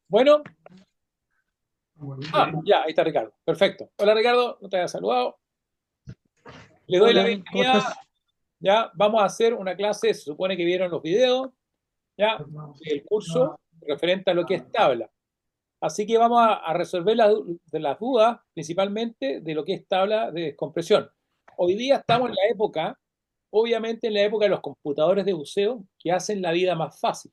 Bueno, ya, ahí está Ricardo. Perfecto. Hola Ricardo, no te había saludado. Le doy la Hola, ¿cómo bienvenida. estás? Ya, vamos a hacer una clase, se supone que vieron los videos, ya, el curso referente a lo que es tabla. Así que vamos a resolver las dudas, principalmente de lo que es tabla de descompresión. Hoy día estamos en la época, obviamente en la época de los computadores de buceo, que hacen la vida más fácil.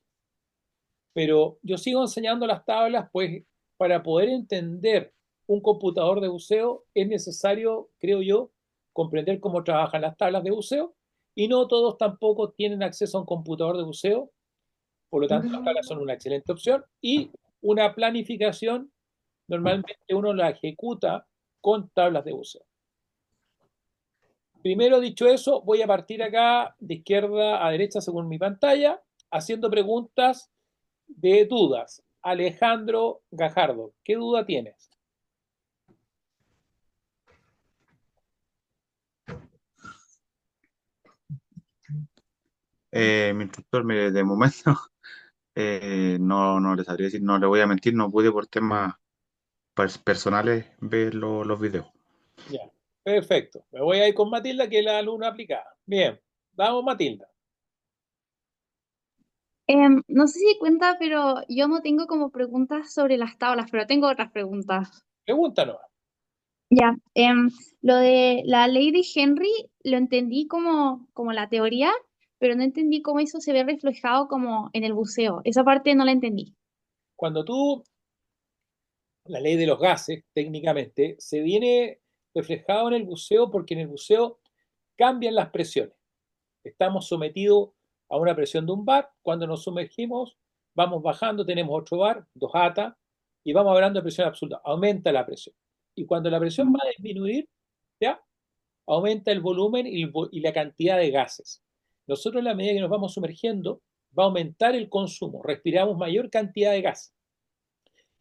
Pero yo sigo enseñando las tablas, pues para poder entender un computador de buceo es necesario, creo yo, comprender cómo trabajan las tablas de buceo y no todos tampoco tienen acceso a un computador de buceo, por lo tanto las tablas son una excelente opción y una planificación, normalmente uno la ejecuta con tablas de buceo. Primero dicho eso, voy a partir acá de izquierda a derecha según mi pantalla, haciendo preguntas de dudas. Alejandro Gajardo, ¿qué duda tienes? Mi instructor, mire, de momento no le sabría decir, no le voy a mentir, no pude por temas personales ver los videos. Ya, perfecto. Me voy a ir con Matilda, que es la alumna aplicada. Bien, vamos Matilda. No sé si cuenta, pero yo no tengo como preguntas sobre las tablas, pero tengo otras preguntas. Pregúntanos. Ya, lo de la ley de Henry lo entendí como la teoría, pero no entendí cómo eso se ve reflejado como en el buceo. Esa parte no la entendí. Cuando tú, la ley de los gases, técnicamente, se viene reflejado en el buceo porque en el buceo cambian las presiones. Estamos sometidos a una presión de un bar. Cuando nos sumergimos, vamos bajando, tenemos otro bar, 2 ATA, y vamos hablando de presión absoluta. Aumenta la presión. Y cuando la presión va a disminuir, ¿ya? Aumenta el volumen y la cantidad de gases. Nosotros, en la medida que nos vamos sumergiendo, va a aumentar el consumo, respiramos mayor cantidad de gas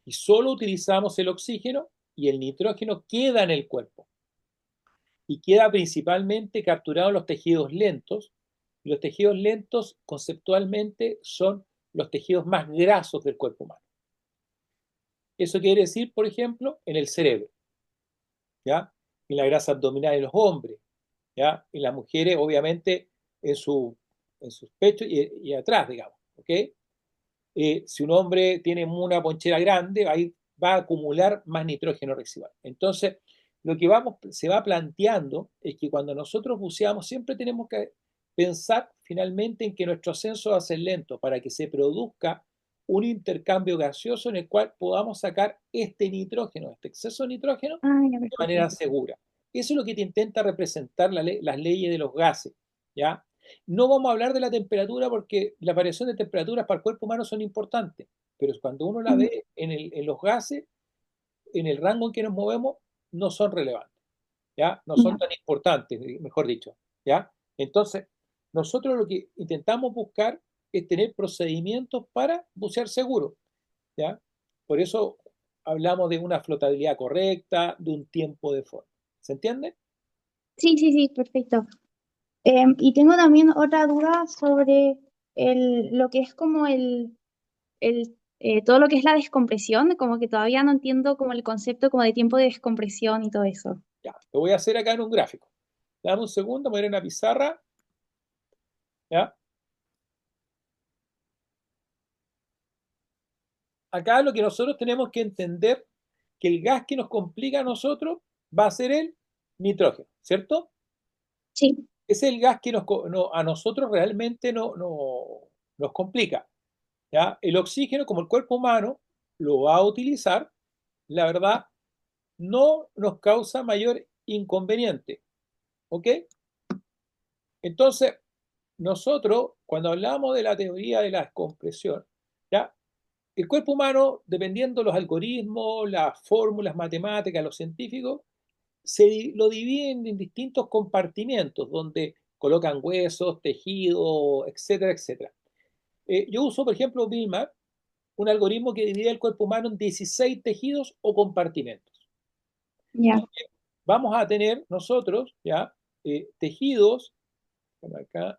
y solo utilizamos el oxígeno y el nitrógeno queda en el cuerpo y queda principalmente capturado en los tejidos lentos. Y los tejidos lentos conceptualmente son los tejidos más grasos del cuerpo humano. Eso quiere decir, por ejemplo, en el cerebro, ¿ya? En la grasa abdominal de los hombres, ¿ya? En las mujeres, obviamente, en, su, en sus pechos y atrás, digamos, ¿ok? Si un hombre tiene una ponchera grande, ahí va a acumular más nitrógeno residual. Entonces, lo que se va planteando es que cuando nosotros buceamos siempre tenemos que pensar finalmente en que nuestro ascenso va a ser lento para que se produzca un intercambio gaseoso en el cual podamos sacar este nitrógeno, este exceso de nitrógeno, Ah, ya, de manera perfecto. segura. Eso es lo que te intenta representar las leyes de los gases, ¿ya? No vamos a hablar de la temperatura porque la variación de temperaturas para el cuerpo humano son importantes, pero cuando uno la Mm, ve en los gases, en el rango en que nos movemos, no son relevantes, ¿ya? No son ya. tan importantes, mejor dicho, ¿ya? Entonces, nosotros lo que intentamos buscar es tener procedimientos para bucear seguro, ¿ya? Por eso hablamos de una flotabilidad correcta, de un tiempo de forma. ¿Se entiende? Sí, sí, sí, perfecto. Y tengo también otra duda sobre lo que es como todo lo que es la descompresión, como que todavía no entiendo como el concepto como de tiempo de descompresión y todo eso. Ya, lo voy a hacer acá en un gráfico. Dame un segundo, voy a ir a una pizarra, ¿ya? Acá lo que nosotros tenemos que entender que el gas que nos complica a nosotros va a ser el nitrógeno, ¿cierto? Sí. Ese es el gas que a nosotros realmente nos complica, ¿ya? El oxígeno, como el cuerpo humano lo va a utilizar, la verdad, no nos causa mayor inconveniente, ¿ok? Entonces, nosotros, cuando hablamos de la teoría de la descompresión, ¿ya? El cuerpo humano, dependiendo de los algoritmos, las fórmulas matemáticas, los científicos, lo dividen en distintos compartimientos donde colocan huesos, tejidos, etcétera, etcétera. Yo uso, por ejemplo, BIMAP, un algoritmo que divide el cuerpo humano en 16 tejidos o compartimentos. Ya. Donde vamos a tener nosotros ya tejidos, acá,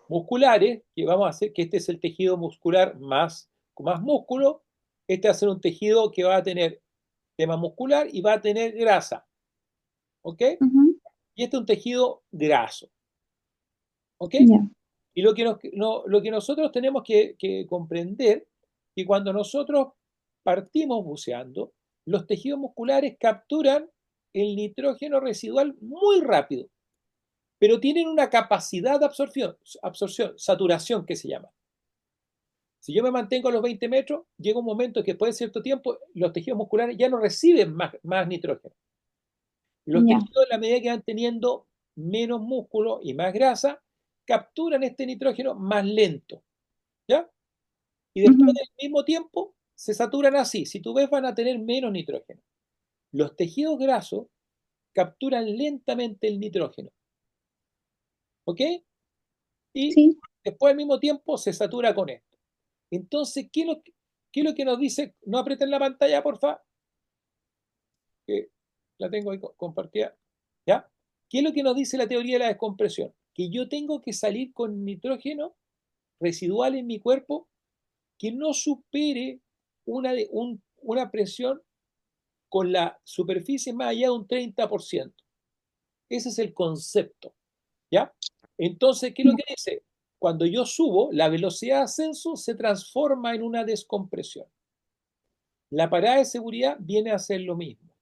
musculares, que vamos a hacer que este es el tejido muscular más con más músculo, este va a ser un tejido que va a tener tema muscular y va a tener grasa, ¿ok? Ujú. Y este es un tejido graso, ¿ok? Ya. Y lo que nosotros tenemos que comprender, que cuando nosotros partimos buceando, los tejidos musculares capturan el nitrógeno residual muy rápido, pero tienen una capacidad de absorción, saturación que se llama. Si yo me mantengo a los 20 metros, llega un momento que después de cierto tiempo los tejidos musculares ya no reciben más nitrógeno. Los Ya. tejidos, en la medida que van teniendo menos músculo y más grasa, capturan este nitrógeno más lento, ¿ya? Y después Ujú. del mismo tiempo se saturan así. Si tú ves, van a tener menos nitrógeno. Los tejidos grasos capturan lentamente el nitrógeno, ¿ok? Y Sí. después al mismo tiempo se satura con esto. Entonces, qué es lo que nos dice? No aprieten la pantalla, porfa, que la tengo ahí compartida. ¿Ya? ¿Qué es lo que nos dice la teoría de la descompresión? Que yo tengo que salir con nitrógeno residual en mi cuerpo que no supere una presión con la superficie más allá de un 30%. Ese es el concepto, ¿ya? Entonces, ¿qué es lo Ya. que dice? Cuando yo subo, la velocidad de ascenso se transforma en una descompresión. La parada de seguridad viene a ser lo mismo.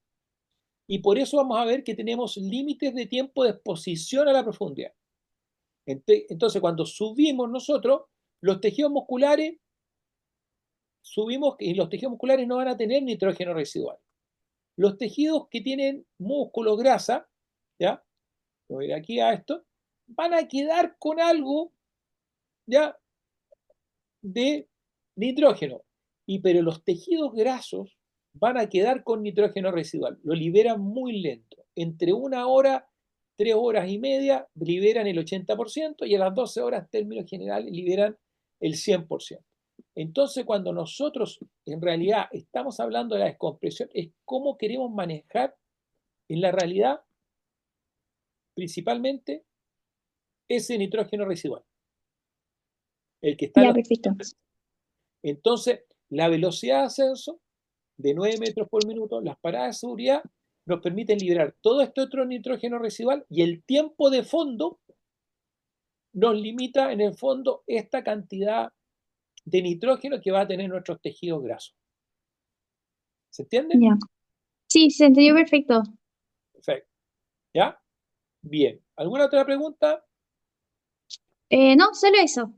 Y por eso vamos a ver que tenemos límites de tiempo de exposición a la profundidad. Entonces, cuando subimos nosotros, los tejidos musculares subimos y los tejidos musculares no van a tener nitrógeno residual. Los tejidos que tienen músculo, grasa, ¿ya? Voy a ir aquí a esto, van a quedar con algo, ¿ya? De nitrógeno. Pero los tejidos grasos van a quedar con nitrógeno residual. Lo liberan muy lento. Entre 1 hora, 3 horas y media, liberan el 80% y a las 12 horas, en términos generales, liberan el 100%. Entonces, cuando nosotros en realidad estamos hablando de la descompresión, es cómo queremos manejar en la realidad principalmente ese nitrógeno residual, el que está en Ya, los... perfecto. Entonces, la velocidad de ascenso de 9 metros por minuto, las paradas de seguridad nos permiten liberar todo este otro nitrógeno residual y el tiempo de fondo nos limita en el fondo esta cantidad de nitrógeno que va a tener nuestros tejidos grasos. ¿Se entiende? Ya. Sí, se entendió perfecto. Perfecto. ¿Ya? Bien. ¿Alguna otra pregunta? No, solo eso.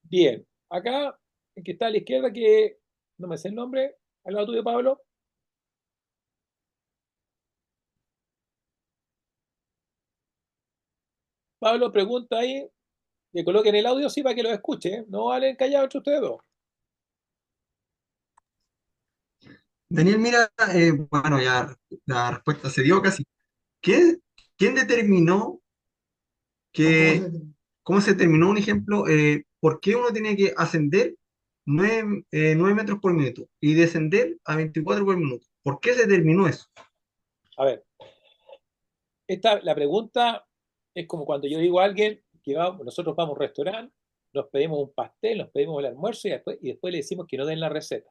Bien. Acá, el que está a la izquierda, que no me sé el nombre, al lado tuyo, Pablo. Pablo pregunta ahí, que coloquen el audio sí para que lo escuche, ¿eh? No valen callados entre ustedes dos. Daniel, mira, bueno, ya la respuesta se dio casi. ¿Quién, quién determinó que, cómo se determinó un ejemplo, por qué uno tiene que ascender 9 metros por minuto y descender a 24 por minuto? ¿Por qué se determinó eso? A ver, la pregunta es como cuando yo digo a alguien que nosotros vamos a un restaurante, nos pedimos un pastel, nos pedimos el almuerzo y después le decimos que no den la receta.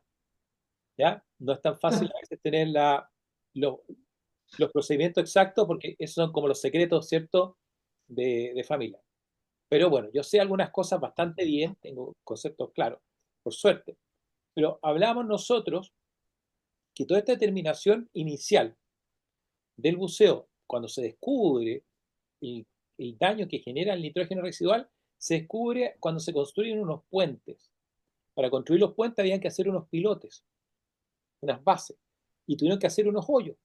¿Ya? No es tan fácil a veces tener los, los procedimientos exactos porque esos son como los secretos, ¿cierto?, de familia. Pero bueno, yo sé algunas cosas bastante bien, tengo conceptos claros, por suerte. Pero hablamos nosotros que toda esta determinación inicial del buceo, cuando se descubre el, el daño que genera el nitrógeno residual, se descubre cuando se construyen unos puentes. Para construir los puentes habían que hacer unos pilotes, unas bases, y tuvieron que hacer unos hoyos.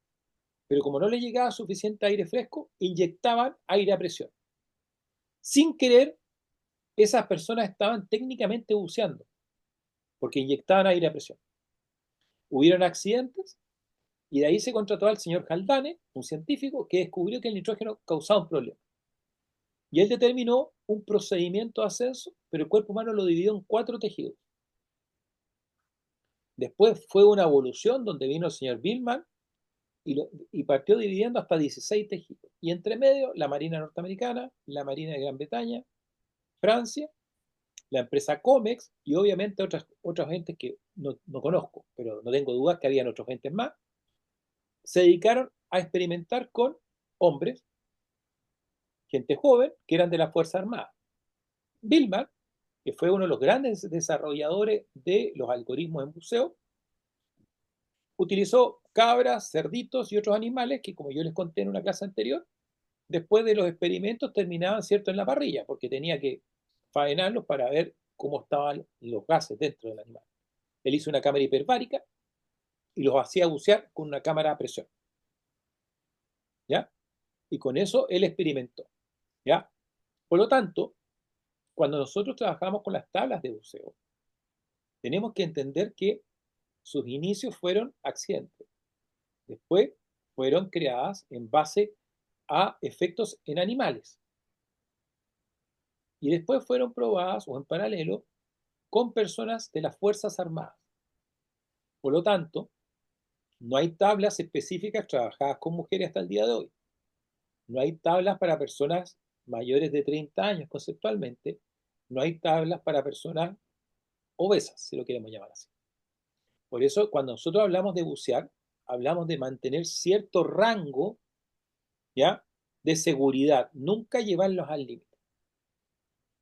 Pero como no le llegaba suficiente aire fresco, inyectaban aire a presión. Sin querer, esas personas estaban técnicamente buceando, porque inyectaban aire a presión. Hubieron accidentes y de ahí se contrató al señor Haldane, un científico, que descubrió que el nitrógeno causaba un problema. Y él determinó un procedimiento de ascenso, pero el cuerpo humano lo dividió en 4 tejidos. Después fue una evolución donde vino el señor Billman y partió dividiendo hasta 16 tejidos. Y entre medio, la Marina norteamericana, la Marina de Gran Bretaña, Francia la empresa Comex y obviamente otras gentes que no conozco, pero no tengo dudas que habían otros gentes más, se dedicaron a experimentar con hombres, gente joven, que eran de la Fuerza Armada. Billmark, que fue uno de los grandes desarrolladores de los algoritmos en buceo, utilizó cabras, cerditos y otros animales que, como yo les conté en una clase anterior, después de los experimentos terminaban, ¿cierto?, en la parrilla, porque tenía que faenarlos para ver cómo estaban los gases dentro del animal. Él hizo una cámara hiperbárica y los hacía bucear con una cámara a presión, ¿ya? Y con eso él experimentó, ¿ya? Por lo tanto, cuando nosotros trabajamos con las tablas de buceo, tenemos que entender que sus inicios fueron accidentes. Después fueron creadas en base a efectos en animales. Y después fueron probadas o en paralelo con personas de las Fuerzas Armadas. Por lo tanto, no hay tablas específicas trabajadas con mujeres hasta el día de hoy. No hay tablas para personas mayores de 30 años conceptualmente. No hay tablas para personas obesas, si lo queremos llamar así. Por eso, cuando nosotros hablamos de bucear, hablamos de mantener cierto rango, ¿ya?, de seguridad, nunca llevarlos al límite.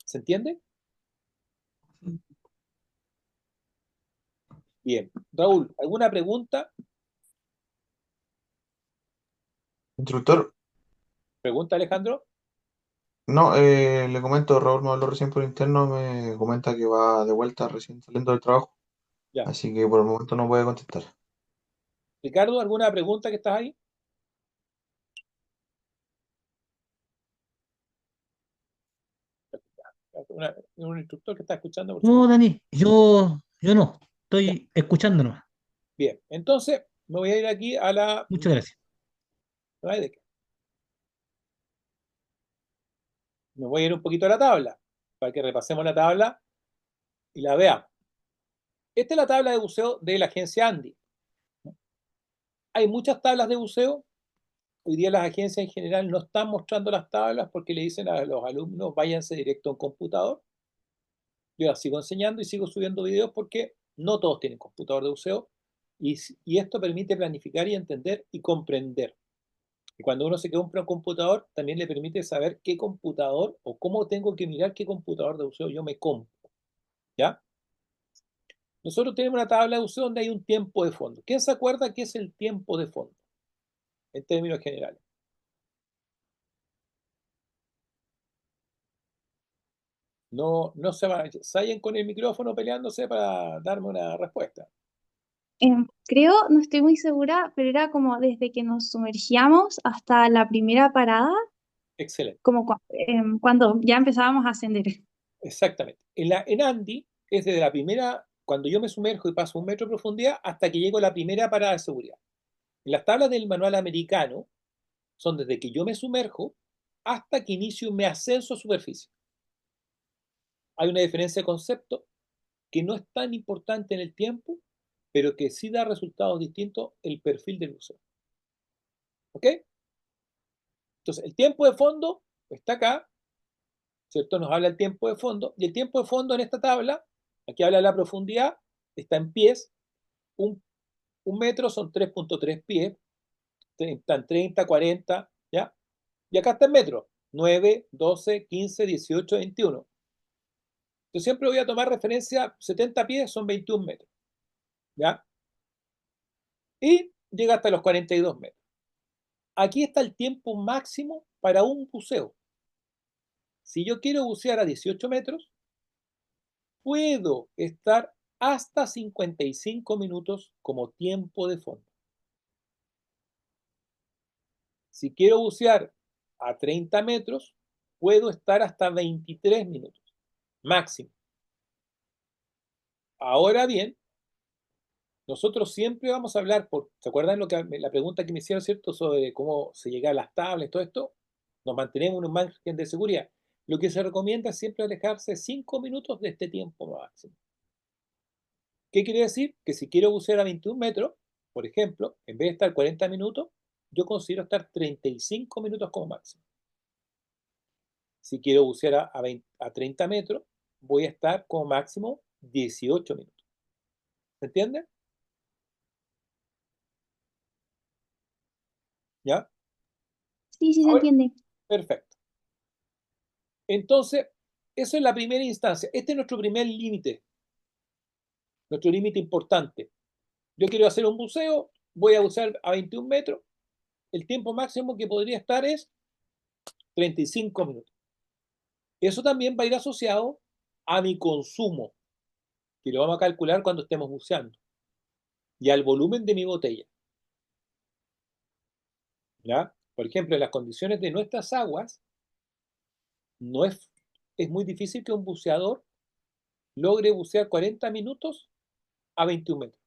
¿Se entiende? Bien. Raúl, ¿alguna pregunta? Instructor, ¿Pregunta, Alejandro? no, le comento, Raúl me habló recién por interno, me comenta que va de vuelta recién saliendo del trabajo, Ya. así que por el momento no puede contestar. Ricardo, ¿alguna pregunta que estás ahí? Un instructor que está escuchando, por No, supuesto. Dani, yo no, Ya. estoy escuchándonos. Bien. Entonces, me voy a ir aquí a la... Muchas gracias. No hay de qué. Me voy a ir un poquito a la tabla, para que repasemos la tabla y la veamos. Esta es la tabla de buceo de la agencia Andy. Hay muchas tablas de buceo. Hoy día las agencias en general no están mostrando las tablas porque le dicen a los alumnos váyanse directo a un computador. Yo las sigo enseñando y sigo subiendo videos porque no todos tienen computador de buceo y esto permite planificar y entender y comprender. Y cuando uno se compra un computador, también le permite saber qué computador o cómo tengo que mirar qué computador de buceo yo me compro. ¿Ya? Nosotros tenemos una tabla de buceo donde hay un tiempo de fondo. ¿Quién se acuerda qué es el tiempo de fondo? En términos generales. No se vayan con el micrófono peleándose para darme una respuesta. Creo, no estoy muy segura, pero era como desde que nos sumergíamos hasta la primera parada, Excelente. como cuando ya empezábamos a ascender. Exactamente. En Andy es desde la primera, cuando yo me sumerjo y paso 1 metro de profundidad, hasta que llego a la primera parada de seguridad. En las tablas del manual americano son desde que yo me sumerjo hasta que inicio mi ascenso a superficie. Hay una diferencia de concepto que no es tan importante en el tiempo, pero que sí da resultados distintos el perfil del buceo. ¿Ok? Entonces, el tiempo de fondo está acá, ¿cierto? Nos habla el tiempo de fondo, y el tiempo de fondo en esta tabla, aquí habla de la profundidad, está en pies, un metro son 3.3 pies, están 30, 40, ¿ya? Y acá está en metros, 9, 12, 15, 18, 21. Yo siempre voy a tomar referencia, 70 pies son 21 metros, ¿ya? Y llega hasta los 42 metros. Aquí está el tiempo máximo para un buceo. Si yo quiero bucear a 18 metros, puedo estar hasta 55 minutos como tiempo de fondo. Si quiero bucear a 30 metros, puedo estar hasta 23 minutos máximo. Ahora bien, nosotros siempre vamos a hablar, ¿se acuerdan la pregunta que me hicieron, cierto, sobre cómo se llega a las tablas, todo esto? Nos mantenemos en un margen de seguridad. Lo que se recomienda es siempre alejarse 5 minutos de este tiempo máximo. ¿Qué quiere decir? Que si quiero bucear a 21 metros, por ejemplo, en vez de estar 40 minutos, yo considero estar 35 minutos como máximo. Si quiero bucear a 30 metros, voy a estar como máximo 18 minutos. ¿Se entiende? ¿Ya? Sí, sí se Ahora, entiende. perfecto. Entonces, eso es la primera instancia. Este es nuestro primer límite, nuestro límite importante. Yo quiero hacer un buceo, voy a bucear a 21 metros. El tiempo máximo que podría estar es 35 minutos. Eso también va a ir asociado a mi consumo, que lo vamos a calcular cuando estemos buceando, y al volumen de mi botella. ¿Ya? Por ejemplo, en las condiciones de nuestras aguas, no es muy difícil que un buceador logre bucear 40 minutos a 21 metros.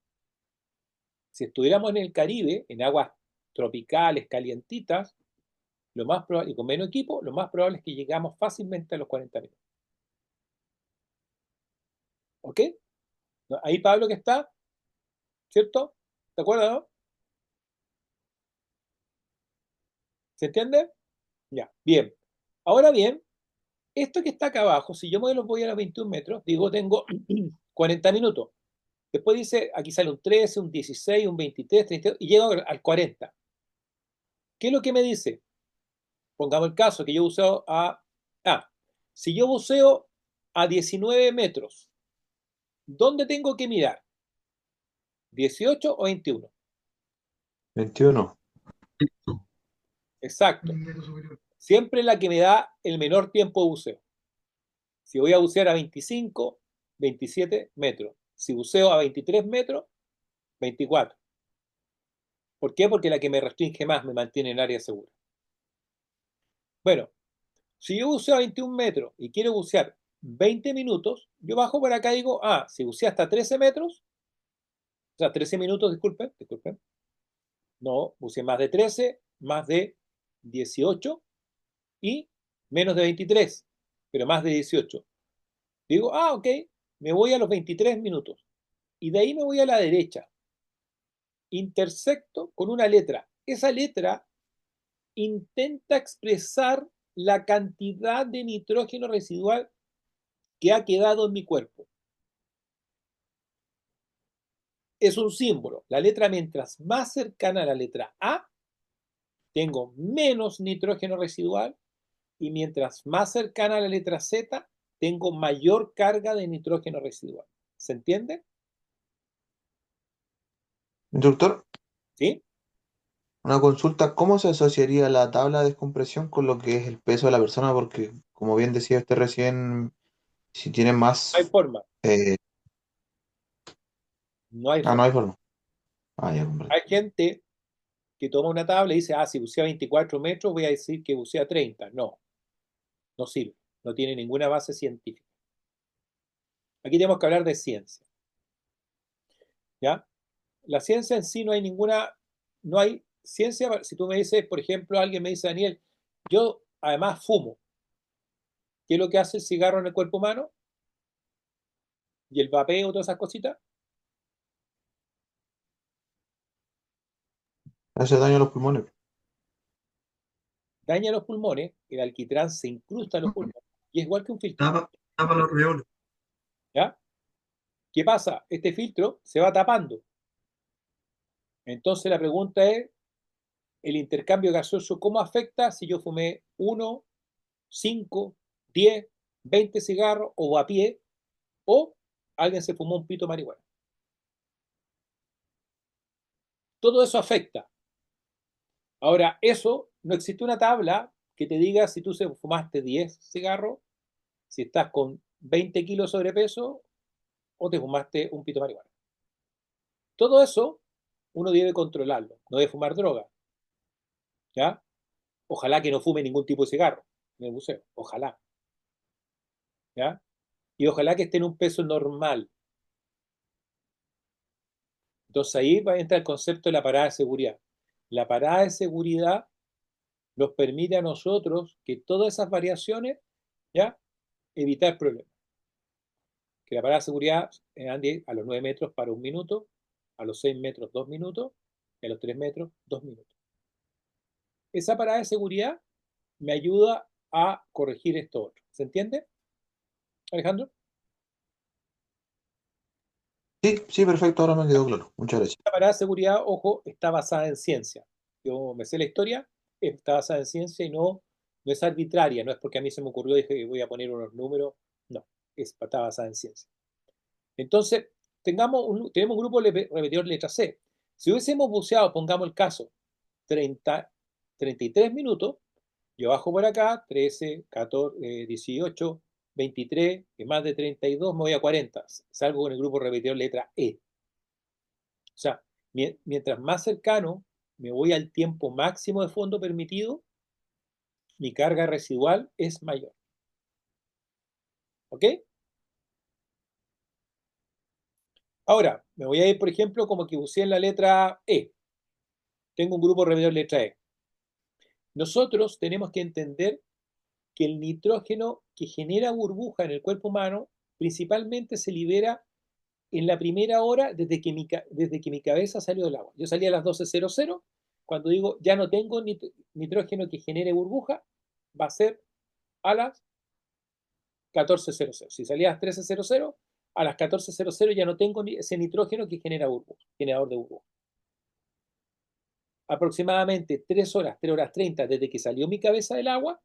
Si estuviéramos en el Caribe, en aguas tropicales, calientitas, lo más probable, y con menos equipo, lo más probable es que llegamos fácilmente a los 40 minutos. ¿Ok? Ahí Pablo que está, ¿cierto? ¿Te acuerdas, no? ¿Se entiende? Ya, bien. Ahora bien, esto que está acá abajo, si yo me lo voy a los 21 metros, digo, tengo 40 minutos. Después dice, aquí sale un 13, un 16, un 23, 32, y llego al 40. ¿Qué es lo que me dice? Pongamos el caso que yo buceo si yo buceo a 19 metros, ¿dónde tengo que mirar? ¿18 o 21? 21. Exacto. Siempre la que me da el menor tiempo de buceo. Si voy a bucear a 25, 27 metros. Si buceo a 23 metros, 24. ¿Por qué? Porque la que me restringe más me mantiene en área segura. Bueno, si yo buceo a 21 metros y quiero bucear 20 minutos, yo bajo por acá y digo, si buceo hasta 13 metros, o sea, 13 minutos, disculpen. No, buceé más de 13, más de 18 y menos de 23, pero más de 18. Digo, ok, me voy a los 23 minutos. Y de ahí me voy a la derecha. Intersecto con una letra. Esa letra intenta expresar la cantidad de nitrógeno residual que ha quedado en mi cuerpo. Es un símbolo. La letra, mientras más cercana a la letra A, tengo menos nitrógeno residual, y mientras más cercana a la letra Z, tengo mayor carga de nitrógeno residual. ¿Se entiende? Instructor, ¿Sí? una consulta, ¿cómo se asociaría la tabla de descompresión con lo que es el peso de la persona? Porque, como bien decía usted recién, si tiene No hay más... forma. eh, No hay no forma. hay forma. Ya comprendo. Hay gente que toma una tabla y dice, si bucea 24 metros, voy a decir que bucea 30. No, no sirve. No tiene ninguna base científica. Aquí tenemos que hablar de ciencia. ¿Ya? La ciencia en sí no hay ciencia. Si tú me dices, por ejemplo, alguien me dice, Daniel, yo además fumo. ¿Qué es lo que hace el cigarro en el cuerpo humano? Y el vapeo, todas esas cositas, Hace daño a los pulmones. daña los pulmones, el alquitrán se incrusta en los pulmones y es igual que un filtro. Tapa los alveolos. ¿Ya? ¿Qué pasa? Este filtro se va tapando. Entonces la pregunta es, el intercambio gaseoso, ¿cómo afecta si yo fumé 1, 5, 10, 20 cigarros o a pie, o alguien se fumó un pito de marihuana? Todo eso afecta. Ahora, eso, no existe una tabla que te diga si tú fumaste 10 cigarros, si estás con 20 kilos de sobrepeso o te fumaste un pito de marihuana. Todo eso uno debe controlarlo, no debe fumar droga. ¿Ya? Ojalá que no fume ningún tipo de cigarro en el buceo, ojalá. ¿Ya? Y ojalá que esté en un peso normal. Entonces ahí va a entrar el concepto de la parada de seguridad. La parada de seguridad nos permite a nosotros que todas esas variaciones, ¿ya? Evitar problemas. Que la parada de seguridad ande a los 9 metros para 1 minuto, a los 6 metros 2 minutos, y a los 3 metros 2 minutos. Esa parada de seguridad me ayuda a corregir esto otro. ¿Se entiende, Alejandro? Sí, sí, perfecto, ahora me quedó claro. Muchas gracias. La parada de seguridad, ojo, está basada en ciencia. Yo me sé la historia, está basada en ciencia y no es arbitraria, no es porque a mí se me ocurrió y dije que voy a poner unos números, no, está basada en ciencia. Entonces, tenemos un grupo repetidor letra C. Si hubiésemos buceado, pongamos el caso, 30, 33 minutos, yo bajo por acá, 13, 14, 18, 23, y más de 32, me voy a 40. Salgo con el grupo repetidor letra E. O sea, mientras más cercano me voy al tiempo máximo de fondo permitido, mi carga residual es mayor. ¿Ok? Ahora, me voy a ir, por ejemplo, como que buceé en la letra E. Tengo un grupo repetidor letra E. Nosotros tenemos que entender que el nitrógeno que genera burbuja en el cuerpo humano principalmente se libera en la primera hora desde que mi cabeza salió del agua. Yo salí a las 12:00, cuando digo ya no tengo nitrógeno que genere burbuja, va a ser a las 14:00. Si salía a las 13:00, a las 14:00 ya no tengo ese nitrógeno que genera burbuja, generador de burbuja. Aproximadamente 3 horas, 3 horas 30 desde que salió mi cabeza del agua,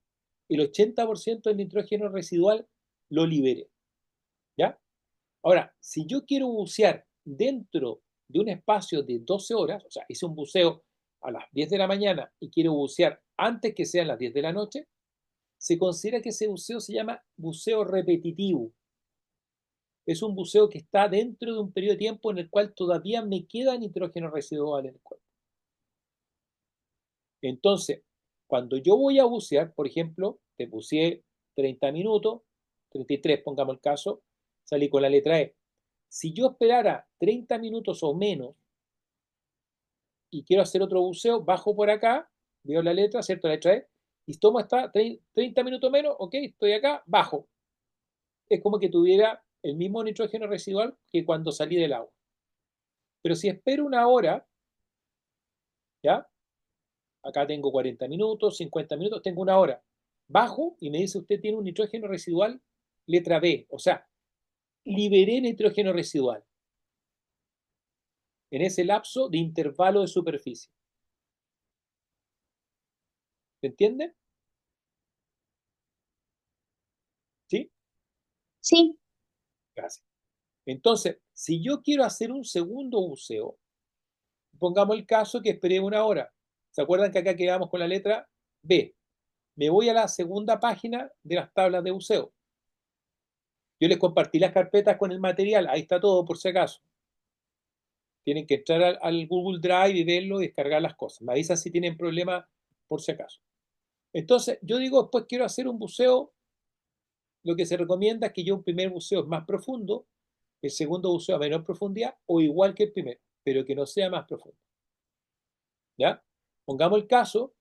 el 80% del nitrógeno residual lo liberé. ¿Ya? Ahora, si yo quiero bucear dentro de un espacio de 12 horas, o sea, hice un buceo a las 10 de la mañana y quiero bucear antes que sean las 10 de la noche, se considera que ese buceo se llama buceo repetitivo. Es un buceo que está dentro de un periodo de tiempo en el cual todavía me queda nitrógeno residual en el cuerpo. Entonces, cuando yo voy a bucear, por ejemplo, te buceé 30 minutos, 33, pongamos el caso, salí con la letra E. Si yo esperara 30 minutos o menos y quiero hacer otro buceo, bajo por acá, veo la letra, ¿cierto? La letra E, y tomo hasta 30 minutos menos, ok, estoy acá, bajo. Es como que tuviera el mismo nitrógeno residual que cuando salí del agua. Pero si espero una hora, ¿ya? Acá tengo 40 minutos, 50 minutos, tengo una hora. Bajo y me dice usted tiene un nitrógeno residual letra B. O sea, liberé nitrógeno residual en ese lapso de intervalo de superficie. ¿Se entiende? ¿Sí? Sí, Gracias. Entonces, si yo quiero hacer un segundo buceo, pongamos el caso que esperé una hora. ¿Se acuerdan que acá quedamos con la letra B? Me voy a la segunda página de las tablas de buceo. Yo les compartí las carpetas con el material, ahí está todo por si acaso. Tienen que entrar al Google Drive y verlo y descargar las cosas. Me avisan si tienen problemas por si acaso. Entonces, yo digo, después quiero hacer un buceo. Lo que se recomienda es que yo un primer buceo es más profundo, el segundo buceo a menor profundidad o igual que el primero, pero que no sea más profundo. ¿Ya? Pongamos el caso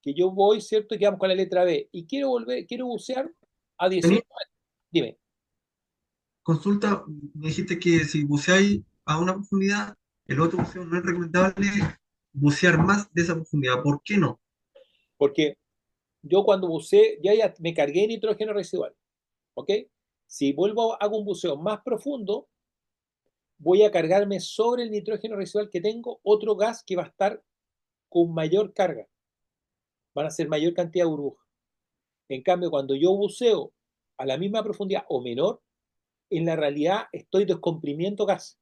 que yo voy, ¿cierto? Y quedamos con la letra B y quiero bucear a 18 Daniel, metros. Dime, consulta, me dijiste que si buceáis a una profundidad, el otro buceo no es recomendable bucear más de esa profundidad. ¿Por qué no? porque yo cuando buceé ya me cargué nitrógeno residual, ¿ok? Si vuelvo, hago un buceo más profundo, voy a cargarme sobre el nitrógeno residual que tengo otro gas que va a estar con mayor carga, van a ser mayor cantidad de burbujas. En cambio, cuando yo buceo a la misma profundidad o menor, en la realidad estoy descomprimiendo gas.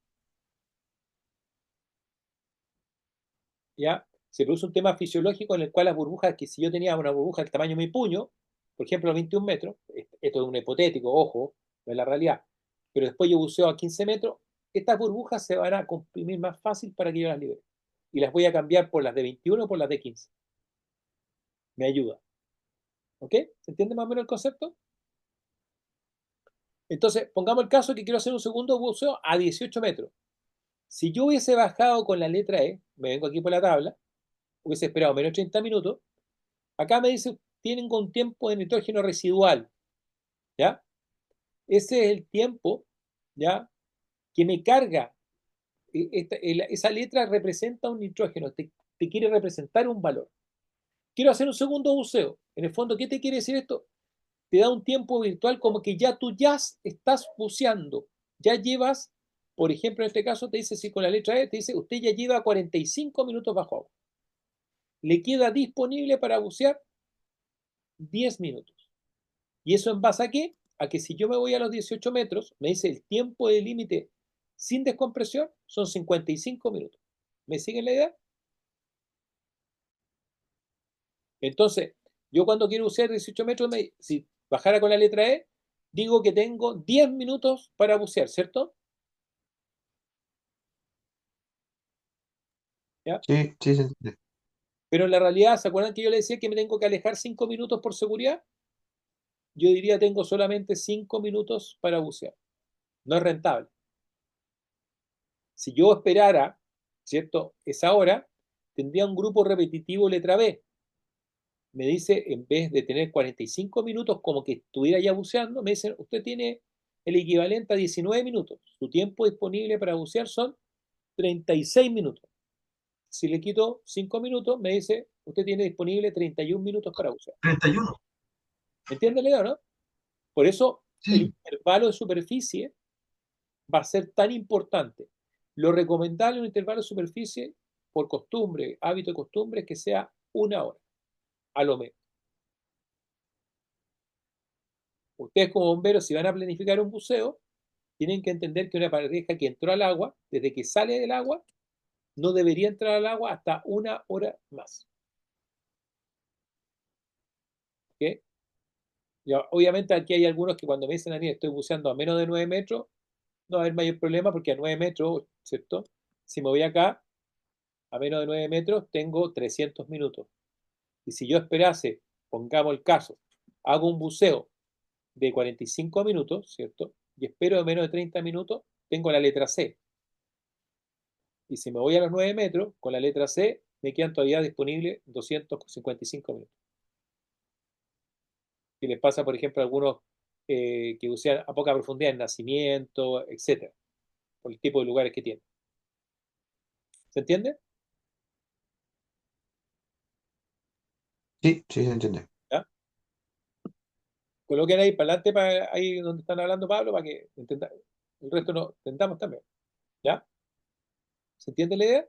¿Ya? Se produce un tema fisiológico en el cual las burbujas, que si yo tenía una burbuja del tamaño de mi puño, por ejemplo, a 21 metros, esto es un hipotético, ojo, no es la realidad, pero después yo buceo a 15 metros, estas burbujas se van a comprimir más fácil para que yo las libere. Y las voy a cambiar por las de 21 o por las de 15. Me ayuda. ¿Ok? ¿Se entiende más o menos el concepto? Entonces, pongamos el caso que quiero hacer un segundo buceo a 18 metros. Si yo hubiese bajado con la letra E, me vengo aquí por la tabla, hubiese esperado menos 30 minutos, acá me dice, tienen un tiempo de nitrógeno residual, ¿ya? Ese es el tiempo, ¿ya? Que me carga. Esa letra representa un nitrógeno, te quiere representar un valor. Quiero hacer un segundo buceo. En el fondo, ¿qué te quiere decir esto? Te da un tiempo virtual como que ya tú ya estás buceando, ya llevas por ejemplo, en este caso te dice, si con la letra E, te dice, usted ya lleva 45 minutos bajo agua. Le queda disponible para bucear 10 minutos. ¿Y eso en base a qué? A que si yo me voy a los 18 metros, me dice el tiempo de límite sin descompresión son 55 minutos. ¿Me siguen la idea? Entonces, yo cuando quiero bucear 18 metros, si bajara con la letra E, digo que tengo 10 minutos para bucear, ¿cierto? ¿Ya? Sí, sí, se entiende. Pero en la realidad, ¿se acuerdan que yo le decía que me tengo que alejar 5 minutos por seguridad? Yo diría tengo solamente 5 minutos para bucear. No es rentable. Si yo esperara, ¿cierto? Esa hora, tendría un grupo repetitivo letra B. Me dice, en vez de tener 45 minutos como que estuviera ya buceando, me dicen, usted tiene el equivalente a 19 minutos. Su tiempo disponible para bucear son 36 minutos. Si le quito 5 minutos, me dice, usted tiene disponible 31 minutos para bucear. 31. ¿Me entiende la idea, no? Por eso el Sí, intervalo de superficie va a ser tan importante. Lo recomendable en un intervalo de superficie, por costumbre, hábito de costumbre, es que sea 1 hora, a lo menos. Ustedes como bomberos, si van a planificar un buceo, tienen que entender que una pareja que entró al agua, desde que sale del agua, no debería entrar al agua hasta 1 hora más. ¿Ok? Ya, obviamente aquí hay algunos que cuando me dicen a mí estoy buceando a menos de 9 metros, no va a haber mayor problema porque a 9 metros, ¿cierto? Si me voy acá, a menos de 9 metros, tengo 300 minutos. Y si yo esperase, pongamos el caso, hago un buceo de 45 minutos, ¿cierto? Y espero de menos de 30 minutos, tengo la letra C. Y si me voy a los 9 metros, con la letra C, me quedan todavía disponibles 255 minutos. Y les pasa, por ejemplo, a algunos que bucean a poca profundidad en nacimiento, etcétera, por el tipo de lugares que tienen. ¿Se entiende? Sí, sí, se entiende. ¿Ya? Coloquen ahí para adelante, para ahí donde están hablando Pablo, para que el resto no entendamos también. ¿Ya? ¿Se entiende la idea?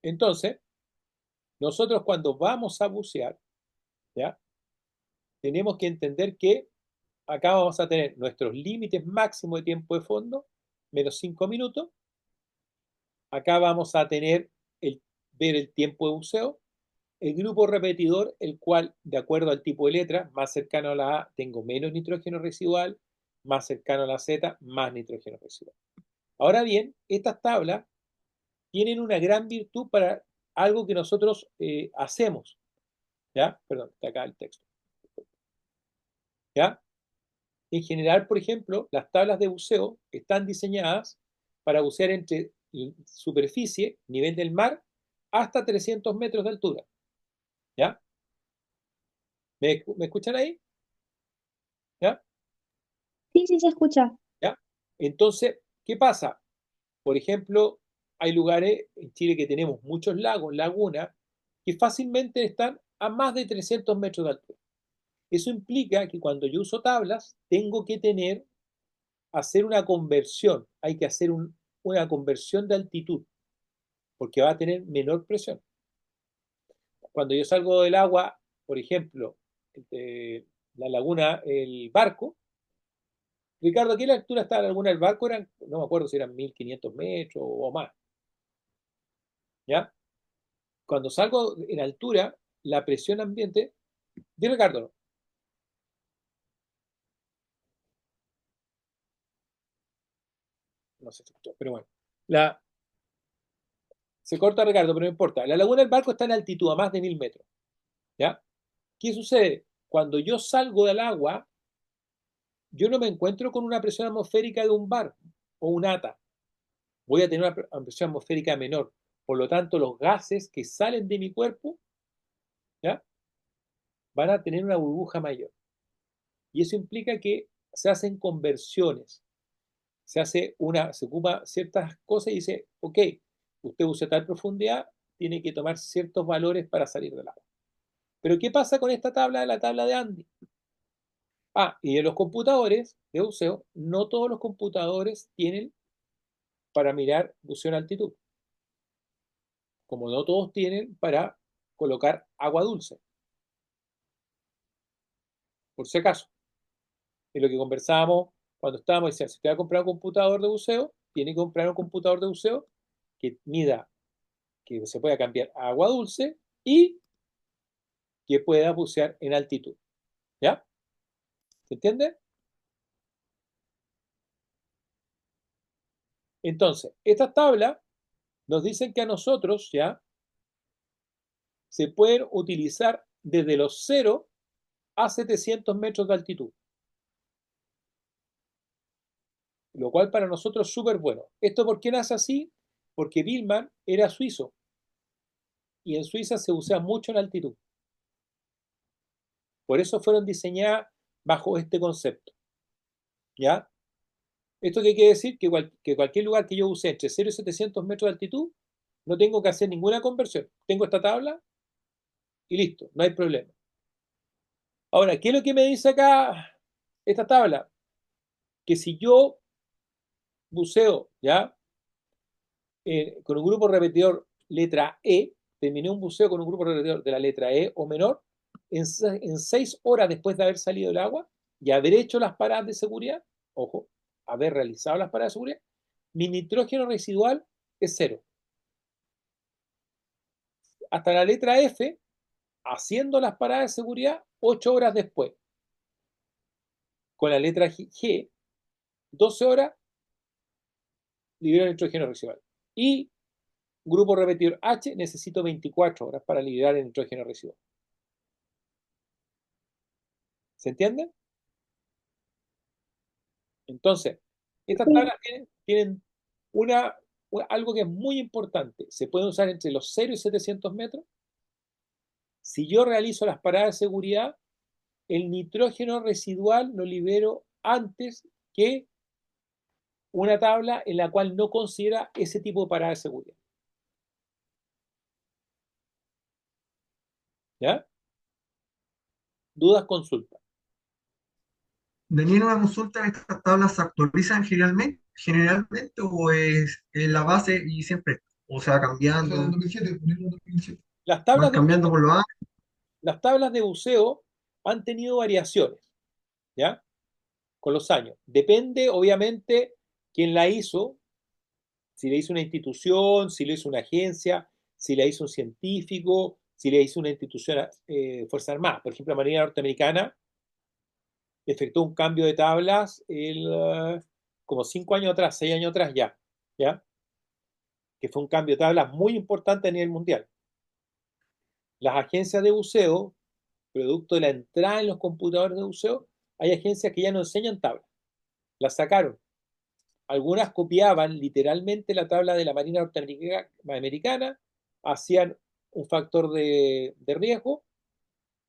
Entonces, nosotros cuando vamos a bucear, ¿ya? Tenemos que entender que acá vamos a tener nuestros límites máximos de tiempo de fondo, menos 5 minutos. Acá vamos a tener ver el tiempo de buceo, el grupo repetidor, el cual, de acuerdo al tipo de letra, más cercano a la A, tengo menos nitrógeno residual, más cercano a la Z, más nitrógeno residual. Ahora bien, estas tablas tienen una gran virtud para algo que nosotros hacemos. ¿Ya? Perdón, está acá el texto. ¿Ya? En general, por ejemplo, las tablas de buceo están diseñadas para bucear entre superficie, nivel del mar, hasta 300 metros de altura. ¿Ya? ¿Me escuchan ahí? ¿Ya? Sí, sí, se escucha. ¿Ya? Entonces, ¿qué pasa? Por ejemplo, hay lugares en Chile que tenemos muchos lagos, lagunas, que fácilmente están a más de 300 metros de altura. Eso implica que cuando yo uso tablas, tengo que hacer una conversión. Hay que hacer una conversión de altitud, porque va a tener menor presión. Cuando yo salgo del agua, por ejemplo, de la laguna, el barco, Ricardo, ¿a qué altura está la laguna del barco? No me acuerdo si eran 1500 metros o más. ¿Ya? Cuando salgo en altura, la presión ambiente, de Ricardo, no, no se escuchó, pero bueno. Se corta Ricardo, pero no importa. La laguna del barco está en altitud, a más de 1000 metros. ¿Ya? ¿Qué sucede? Cuando yo salgo del agua, yo no me encuentro con una presión atmosférica de un bar o un ATA. Voy a tener una presión atmosférica menor. Por lo tanto, los gases que salen de mi cuerpo, ¿ya? Van a tener una burbuja mayor. Y eso implica que se hacen conversiones. Se ocupa ciertas cosas y dice, ok, usted usa tal profundidad, tiene que tomar ciertos valores para salir del agua. Pero ¿qué pasa con esta tabla, la tabla de Andy? Y en los computadores de buceo, no todos los computadores tienen para mirar buceo en altitud, como no todos tienen para colocar agua dulce, por si acaso. Es lo que conversábamos cuando estábamos diciendo, si usted va a comprar un computador de buceo, tiene que comprar un computador de buceo que mida, que se pueda cambiar a agua dulce y que pueda bucear en altitud. ¿Ya? ¿Se entiende? Entonces, estas tablas nos dicen que a nosotros ya se pueden utilizar desde los 0 a 700 metros de altitud, lo cual para nosotros es súper bueno. ¿Esto por qué nace así? Porque Billman era suizo y en Suiza se bucea mucho en altitud. Por eso fueron diseñadas bajo este concepto. ¿Ya? ¿Esto qué quiere decir? Que cualquier lugar que yo use entre 0 y 700 metros de altitud, no tengo que hacer ninguna conversión. Tengo esta tabla y listo, no hay problema. Ahora, ¿qué es lo que me dice acá esta tabla? Que si yo buceo, ¿ya? Con un grupo repetidor letra E, terminé un buceo con un grupo repetidor de la letra E o menor, en 6 horas después de haber salido del agua y haber hecho las paradas de seguridad, ojo, haber realizado las paradas de seguridad, mi nitrógeno residual es 0. Hasta la letra F, haciendo las paradas de seguridad 8 horas después. Con la letra G, 12 horas, libero nitrógeno residual. Y grupo repetidor H, necesito 24 horas para liberar el nitrógeno residual. ¿Se entiende? Entonces, estas tablas tienen algo que es muy importante. Se pueden usar entre los 0 y 700 metros. Si yo realizo las paradas de seguridad, el nitrógeno residual lo libero antes que una tabla en la cual no considera ese tipo de parada de seguridad. ¿Ya? ¿Dudas? Consulta. Daniel, una consulta, ¿estas tablas se actualizan generalmente o es la base y siempre? O sea, cambiando, Las van tablas de cambiando buceo, por los años. las tablas de buceo han tenido variaciones, ¿ya? Con los años. Depende, obviamente, quién la hizo, si la hizo una institución, si la hizo una agencia, si la hizo un científico, si la hizo una institución, Fuerza Armada. Por ejemplo, la Marina Norteamericana efectuó un cambio de tablas como 5 años atrás, 6 años atrás ya, que fue un cambio de tablas muy importante a nivel mundial. Las agencias de buceo, producto de la entrada en los computadores de buceo, hay agencias que ya no enseñan tablas, las sacaron. Algunas copiaban literalmente la tabla de la Marina Norteamericana, hacían un factor de riesgo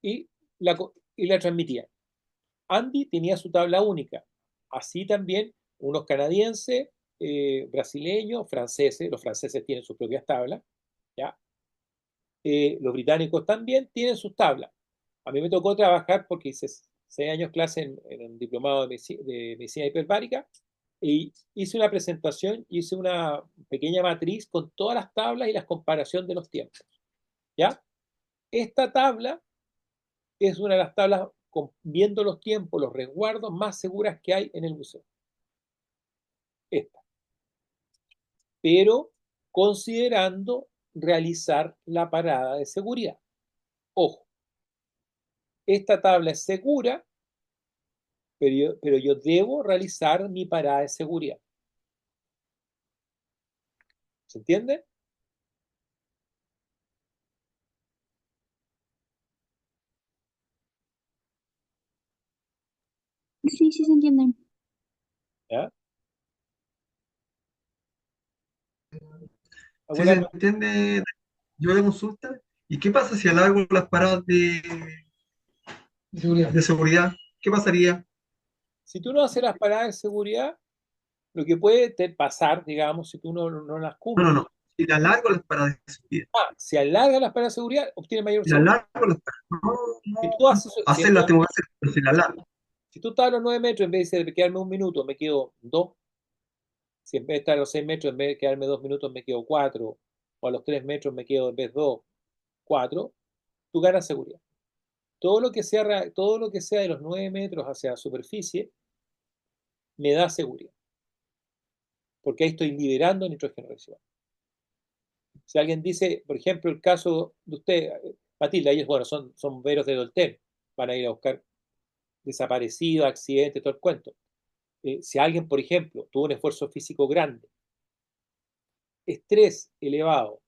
y la transmitían. Andy tenía su tabla única. Así también unos canadienses, brasileños, franceses, los franceses tienen sus propias tablas, ¿ya? Los británicos también tienen sus tablas. A mí me tocó trabajar porque hice 6 años clase en un diplomado de medicina hiperbárica y hice una presentación, hice una pequeña matriz con todas las tablas y la comparación de los tiempos, ¿ya? Esta tabla es una de las tablas, viendo los tiempos, los resguardos más seguras que hay en el buceo. Esta. Pero considerando realizar la parada de seguridad. Ojo, esta tabla es segura, pero yo debo realizar mi parada de seguridad. ¿Se entiende? Sí, sí se entiende. ¿Ya? ¿Sí se ¿Alguna? entiende? Yo de consulta. ¿Y qué pasa si alargo las paradas de seguridad? ¿Qué pasaría? Si tú no haces las paradas de seguridad, lo que puede pasar, digamos, si tú no las No, no, cumples, no. Si le alargo las paradas de seguridad. si alargas las paradas de seguridad, obtienes mayor Si le seguridad. alargo las paradas. No, Si tú no. haces, si Hacerlas tengo que hacer, pero si la alargo. Si tú estás a los 9 metros, en vez de quedarme 1 minuto, me quedo 2. Si en vez de estar a los 6 metros, en vez de quedarme 2 minutos, me quedo 4. O a los 3 metros me quedo en vez de 2, 4. Tú ganas seguridad. Todo lo que sea de los 9 metros hacia la superficie me da seguridad. Porque ahí estoy liberando nitrógeno residual. Si alguien dice, por ejemplo, el caso de usted, Matilda, ellos, bueno, son bomberos de Dolten, van a ir a buscar desaparecidos, accidentes, todo el cuento. Si alguien, por ejemplo, tuvo un esfuerzo físico grande, estrés elevado,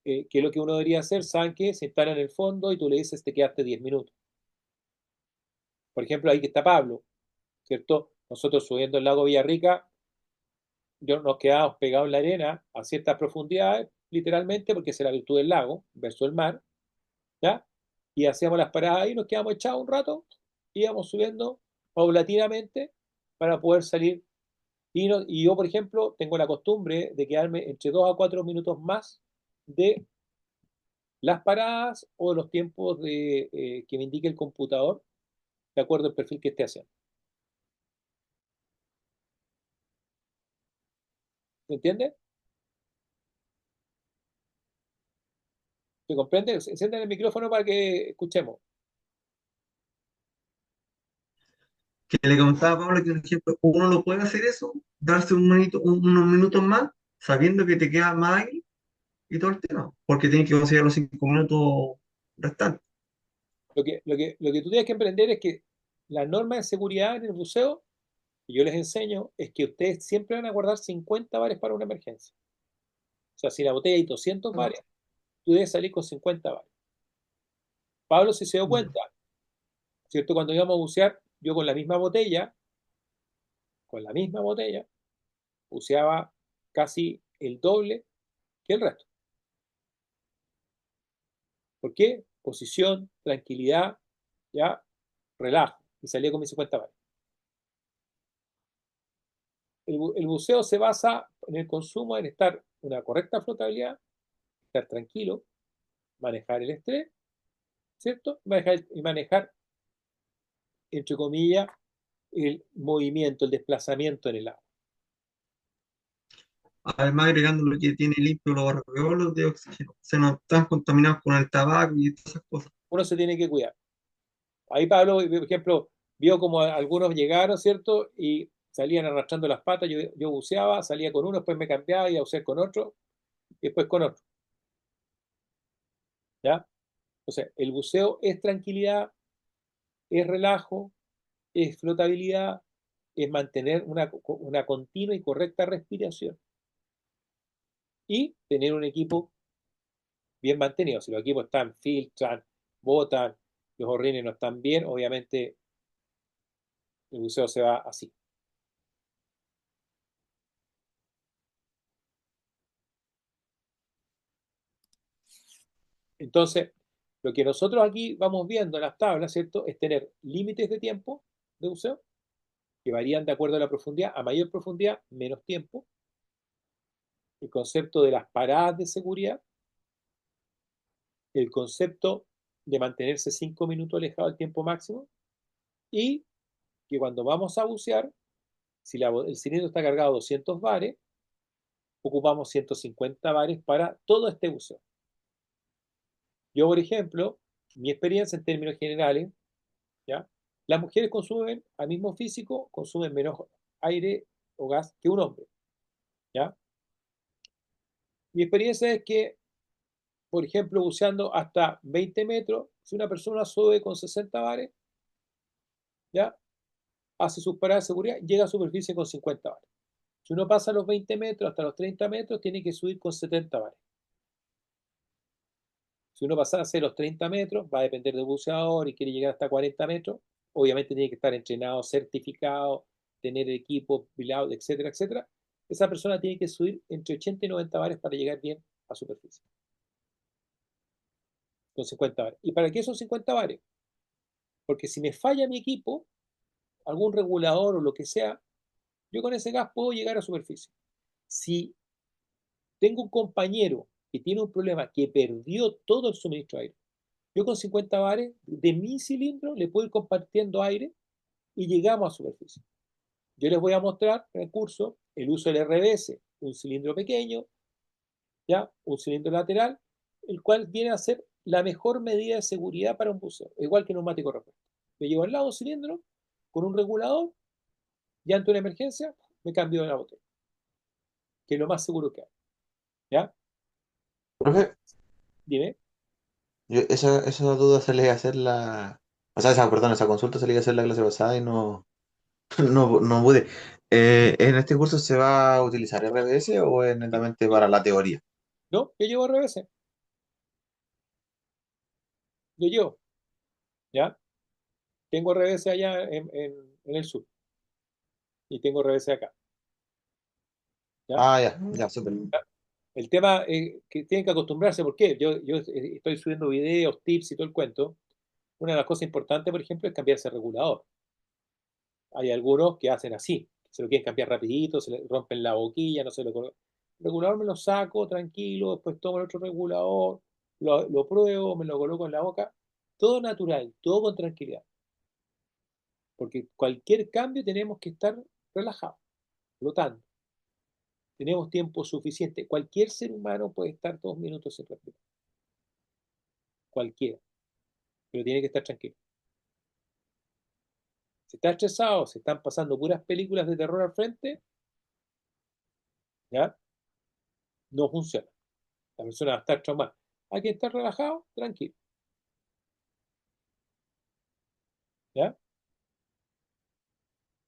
¿qué es lo que uno debería hacer? ¿Saben qué? Se instala en el fondo y tú le dices, te quedaste 10 minutos. Por ejemplo, ahí que está Pablo, ¿cierto? Nosotros subiendo el lago Villarrica, nos quedábamos pegados en la arena a ciertas profundidades, literalmente, porque esa es la virtud del lago versus el mar, ¿ya? Y hacíamos las paradas ahí, nos quedamos echados un rato, íbamos subiendo paulatinamente para poder salir. Y yo, por ejemplo, tengo la costumbre de quedarme entre 2 a 4 minutos más de las paradas o los tiempos que me indique el computador, de acuerdo al perfil que esté haciendo. ¿Se entiende? ¿Se comprende? Enciendan el micrófono para que escuchemos. Que le comentaba a Pablo que, por ejemplo, uno lo puede hacer eso, darse unos minutos más, sabiendo que te queda más aire y todo el tema, porque tienes que conseguir los 5 minutos restantes. Lo que tú tienes que emprender es que la norma de seguridad en el buceo que yo les enseño es que ustedes siempre van a guardar 50 bares para una emergencia. O sea, si la botella hay 200 bares, tú debes salir con 50 bares. Pablo si se dio cuenta, ¿cierto? Cuando íbamos a bucear, yo con la misma botella, buceaba casi el doble que el resto. ¿Por qué? Posición, tranquilidad, ya, relajo. Y salía con mis 50 bares. El buceo se basa en el consumo, en estar una correcta flotabilidad, estar tranquilo, manejar el estrés, ¿cierto? Y manejar, entre comillas, el movimiento, el desplazamiento en el agua. Además, agregando lo que tiene limpio los alveolos de oxígeno, se no están contaminados con el tabaco y todas esas cosas. Uno se tiene que cuidar. Ahí Pablo, por ejemplo, vio como algunos llegaron, ¿cierto? Y salían arrastrando las patas, yo buceaba, salía con uno, después me cambiaba y a bucear con otro, y después con otro, ¿ya? O sea, el buceo es tranquilidad, es relajo, es flotabilidad, es mantener una continua y correcta respiración y tener un equipo bien mantenido. Si los equipos están, filtran, botan, los horrines no están bien, obviamente el buceo se va así. Entonces, lo que nosotros aquí vamos viendo en las tablas, ¿cierto? Es tener límites de tiempo de buceo que varían de acuerdo a la profundidad. A mayor profundidad, menos tiempo. El concepto de las paradas de seguridad. El concepto de mantenerse 5 minutos alejado del tiempo máximo. Y que cuando vamos a bucear, si el cilindro está cargado a 200 bares, ocupamos 150 bares para todo este buceo. Yo, por ejemplo, mi experiencia en términos generales, ¿ya? Las mujeres consumen, al mismo físico, consumen menos aire o gas que un hombre, ¿ya? Mi experiencia es que, por ejemplo, buceando hasta 20 metros, si una persona sube con 60 bares, ¿ya? Hace sus paradas de seguridad, llega a superficie con 50 bares. Si uno pasa los 20 metros hasta los 30 metros, tiene que subir con 70 bares. Si uno pasase los 30 metros, va a depender del buceador y quiere llegar hasta 40 metros, obviamente tiene que estar entrenado, certificado, tener equipo, pilado, etcétera, etcétera. Esa persona tiene que subir entre 80 y 90 bares para llegar bien a superficie. Con 50 bares. ¿Y para qué son 50 bares? Porque si me falla mi equipo, algún regulador o lo que sea, yo con ese gas puedo llegar a superficie. Si tengo un compañero que tiene un problema, que perdió todo el suministro de aire, yo con 50 bares de mi cilindro le puedo ir compartiendo aire y llegamos a superficie. Yo les voy a mostrar en el curso el uso del RBS, un cilindro pequeño, ¿ya? Un cilindro lateral, el cual viene a ser la mejor medida de seguridad para un buceo, igual que neumático repuesto. Me llevo al lado un cilindro con un regulador, y ante una emergencia me cambio de la botella, que es lo más seguro que hay. ¿Ya? Profe, Dime. esa duda se le iba a hacer o sea, perdón, esa consulta se le iba a hacer la clase pasada y no, no pude. ¿En este curso se va a utilizar RBS o es netamente para la teoría? No, yo llevo RBS, yo llevo, ¿ya? Tengo RBS allá en el sur y tengo RBS acá, ¿ya? Ah, ya, ya, súper. El tema es que tienen que acostumbrarse, ¿por qué? Yo estoy subiendo videos, tips y todo el cuento. Una de las cosas importantes, por ejemplo, es cambiarse el regulador. Hay algunos que hacen así, se lo quieren cambiar rapidito, se le rompen la boquilla, no se lo... El regulador me lo saco tranquilo, después tomo el otro regulador, lo pruebo, me lo coloco en la boca. Todo natural, todo con tranquilidad. Porque cualquier cambio tenemos que estar relajados, flotando. Tenemos tiempo suficiente. Cualquier ser humano puede estar 2 minutos sin respirar. Cualquiera. Pero tiene que estar tranquilo. Si está estresado, se están pasando puras películas de terror al frente, ¿ya? No funciona. La persona va a estar traumada. Hay que estar relajado, tranquilo, ¿ya?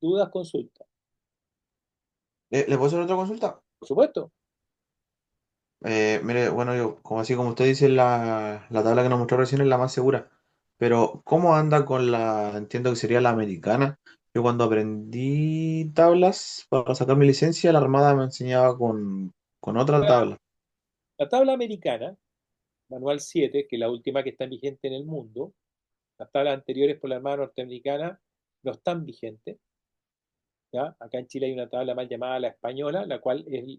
Dudas, consulta. ¿Le puedo hacer otra consulta? Por supuesto. Mire, bueno, yo, como así como usted dice, la tabla que nos mostró recién es la más segura. Pero, ¿cómo anda con entiendo que sería la americana? Yo cuando aprendí tablas para sacar mi licencia, la Armada me enseñaba con otra La, tabla. la tabla americana, manual 7, que es la última que está vigente en el mundo, las tablas anteriores por la Armada Norteamericana no están vigentes, ¿ya? Acá en Chile hay una tabla mal llamada la española, la cual es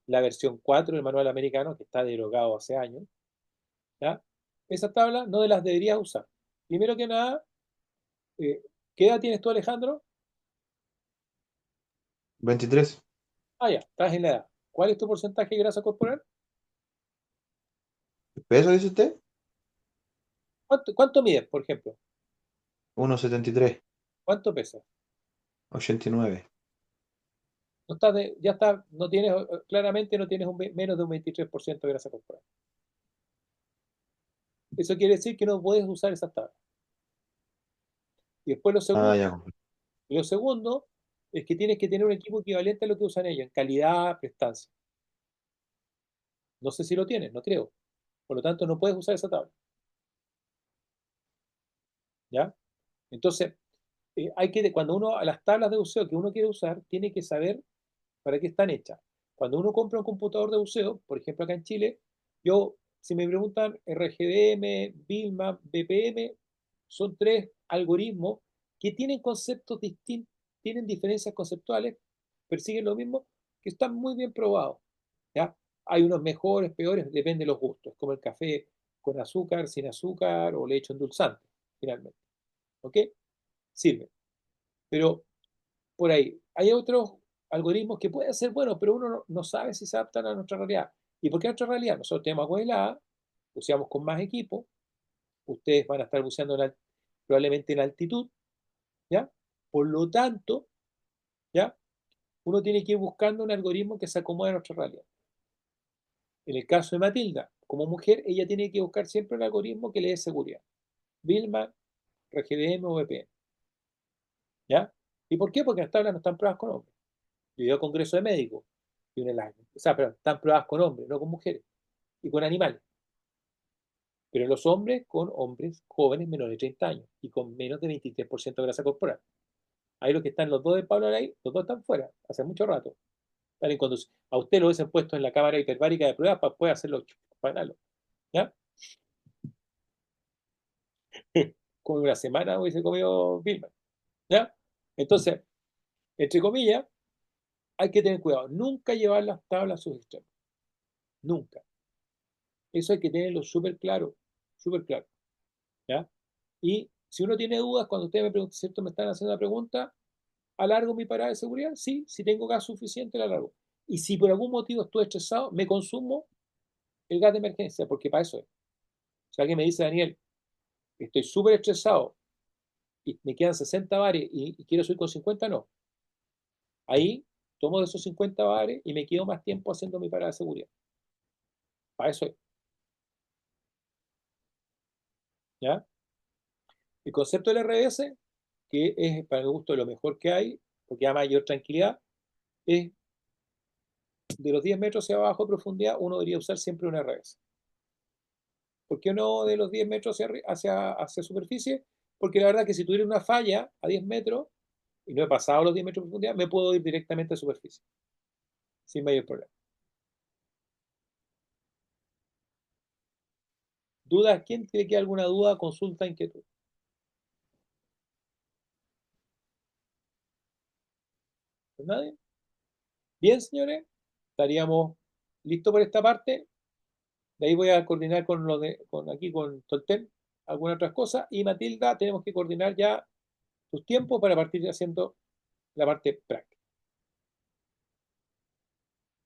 la versión 4 del manual americano, que está derogado hace años, ¿ya? Esa tabla no las deberías usar. Primero que nada, eh, ¿qué edad tienes tú, Alejandro? 23. Ah, ya, estás en la edad. ¿Cuál es tu porcentaje de grasa corporal? ¿Peso dice usted? ¿Cuánto mides, por ejemplo? 1,73, ¿Cuánto pesas? 89. No estás ya está, no tienes, claramente no tienes menos de un 23% de grasa corporal. Eso quiere decir que no puedes usar esas tablas. Y después Ah, ya. lo segundo es que tienes que tener un equipo equivalente a lo que usan ellos, en calidad, prestancia. No sé si lo tienes, no creo. Por lo tanto, no puedes usar esa tabla. ¿Ya? Entonces, cuando uno, a las tablas de buceo que uno quiere usar, tiene que saber para qué están hechas. Cuando uno compra un computador de buceo, por ejemplo acá en Chile, si me preguntan RGDM, BILMA, BPM, son tres algoritmos que tienen conceptos distintos, tienen diferencias conceptuales, persiguen lo mismo, que están muy bien probados. ¿Ya? Hay unos mejores, peores, depende de los gustos, como el café con azúcar, sin azúcar o leche endulzante, finalmente. ¿Ok? Sirve. Pero por ahí. Hay otros algoritmos que pueden ser buenos, pero uno no sabe si se adaptan a nuestra realidad. ¿Y por qué a nuestra realidad? Nosotros tenemos agua helada, buceamos con más equipo, ustedes van a estar buceando probablemente en altitud, ¿ya? Por lo tanto, ¿ya? Uno tiene que ir buscando un algoritmo que se acomode a nuestra realidad. En el caso de Matilda, como mujer, ella tiene que buscar siempre un algoritmo que le dé seguridad. Vilma, RGDM o VPN, ¿ya? ¿Y por qué? Porque las tablas no están probadas con hombres. Yo he ido a congreso de médicos y o sea, pero están probadas con hombres, no con mujeres, y con animales. Pero los hombres con hombres jóvenes menores de 30 años y con menos de 23% de grasa corporal. Ahí los que están los dos de Pablo ahí, los dos están fuera, hace mucho rato. Cuando a usted lo hubiesen puesto en la cámara hiperbárica de prueba para poder hacerlo, para ¿ya? Como una semana hubiese comido Vilma, ¿ya? Entonces, entre comillas, hay que tener cuidado. Nunca llevar las tablas a sus extremos. Nunca. Eso hay que tenerlo súper claro, ¿ya? Y Si uno tiene dudas, cuando ustedes me preguntan, ¿cierto? Me están haciendo la pregunta, ¿alargo mi parada de seguridad? Sí, si tengo gas suficiente, la alargo. Y si por algún motivo estoy estresado, me consumo el gas de emergencia, porque para eso es. O sea, que me dice Daniel, estoy súper estresado y me quedan 60 bares y quiero subir con 50, no. Ahí tomo de esos 50 bares y me quedo más tiempo haciendo mi parada de seguridad. Para eso es. ¿Ya? El concepto del RS, que es para mi gusto lo mejor que hay, porque da mayor tranquilidad, es de los 10 metros hacia abajo de profundidad, uno debería usar siempre un RS. ¿Por qué no de los 10 metros hacia superficie? Porque la verdad que si tuviera una falla a 10 metros y no he pasado los 10 metros de profundidad, me puedo ir directamente a superficie, sin mayor problema. ¿Dudas? ¿Quién tiene que alguna duda, consulta, inquietud? ¿Nadie? Bien, señores, estaríamos listos por esta parte. De ahí voy a coordinar con aquí con Tolten algunas otras cosas. Y Matilda, tenemos que coordinar ya tus tiempos para partir haciendo la parte práctica.